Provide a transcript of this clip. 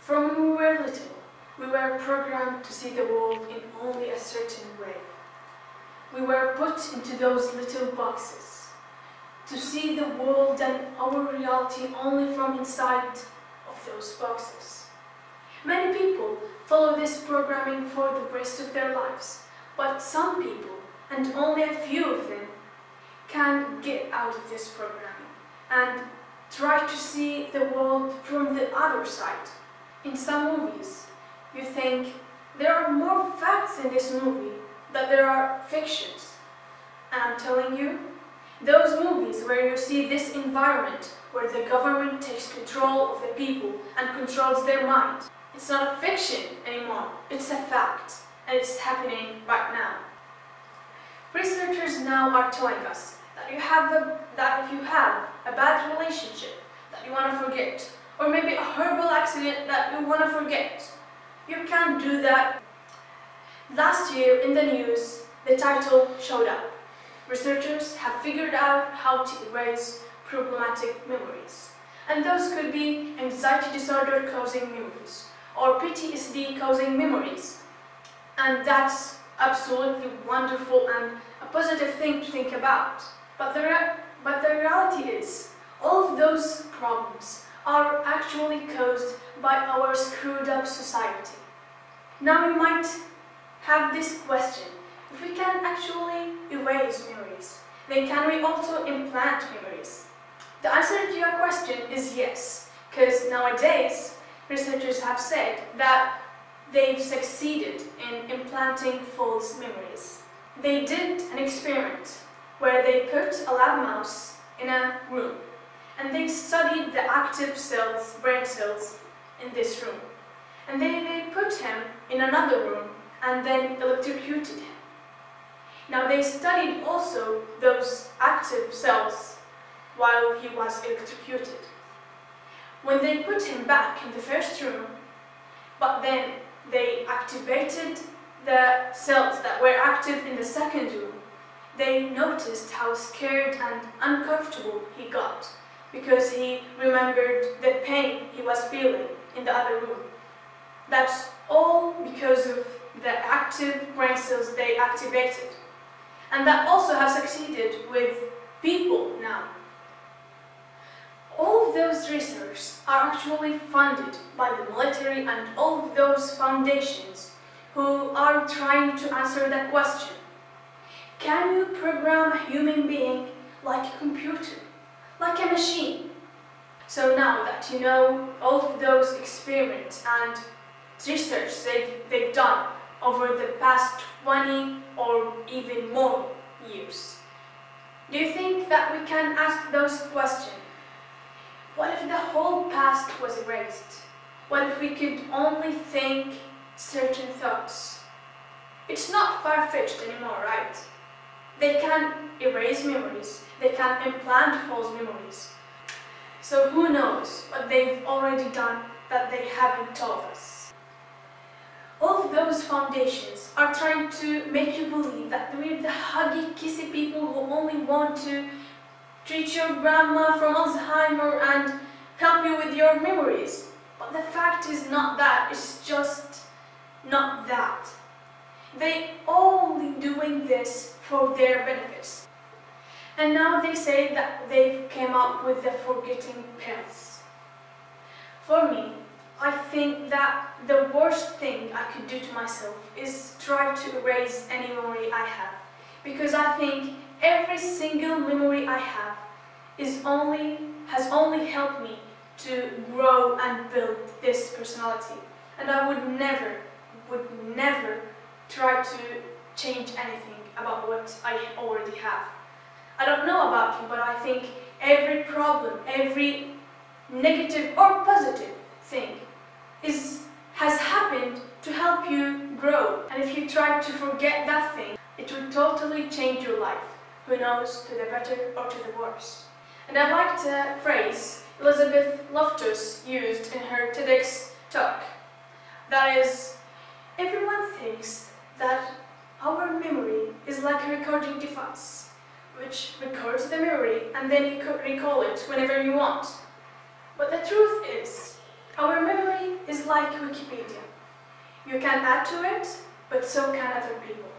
From when we were little, we were programmed to see the world in only a certain way. We were put into those little boxes, to see the world and our reality only from inside of those boxes. Many people follow this programming for the rest of their lives, but some people, and only a few of them, can get out of this programming and try to see the world from the other side. In some movies, you think there are more facts in this movie than there are fictions. And I'm telling you, those movies where you see this environment where the government takes control of the people and controls their mind, it's not a fiction anymore, it's a fact, and it's happening right now. Researchers now are telling us that if you have a bad relationship that you want to forget, or maybe a horrible accident that you want to forget, you can't do that. Last year in the news, the title showed up. Researchers have figured out how to erase problematic memories. And those could be anxiety disorder causing memories, or PTSD causing memories. And that's absolutely wonderful and a positive thing to think about. But the reality is, all of those problems are actually caused by our screwed up society. Now you might have this question: if we can actually erase memories, then can we also implant memories? The answer to your question is yes, because nowadays researchers have said that they've succeeded in implanting false memories. They did an experiment where they put a lab mouse in a room and they studied the active cells, brain cells, in this room. And then they put him in another room and then electrocuted him. Now they studied also those active cells while he was electrocuted. When they put him back in the first room, but then they activated the cells that were active in the second room, they noticed how scared and uncomfortable he got because he remembered the pain he was feeling in the other room. That's all because of the active brain cells they activated. And that also has succeeded with people now. All of those research are actually funded by the military and all of those foundations who are trying to answer that question. Can you program a human being like a computer, like a machine? So now that you know all of those experiments and research they've done over the past 20 or even more years, do you think that we can ask those questions? What if the whole past was erased? What if we could only think certain thoughts? It's not far-fetched anymore, right? They can erase memories, they can implant false memories. So who knows what they've already done that they haven't told us. All of those foundations are trying to make you believe that we're the huggy, kissy people who only want to treat your grandma from Alzheimer and help you with your memories. But the fact is not that, it's just not that. They only doing this for their benefits. And now they say that they've came up with the forgetting pills. For me, I think that the worst thing I could do to myself is try to erase any memory I have. Because I think every single memory I have has only helped me to grow and build this personality. And I would never try to change anything about what I already have. I don't know about you, but I think every problem, every negative or positive thing has happened to help you grow. And if you try to forget that thing, it will totally change your life. Who knows, to the better or to the worse. And I liked a phrase Elizabeth Loftus used in her TEDx talk. That is, everyone thinks that our memory is like a recording device, which records the memory and then you recall it whenever you want. But the truth is, our memory is is like Wikipedia. You can add to it, but so can other people.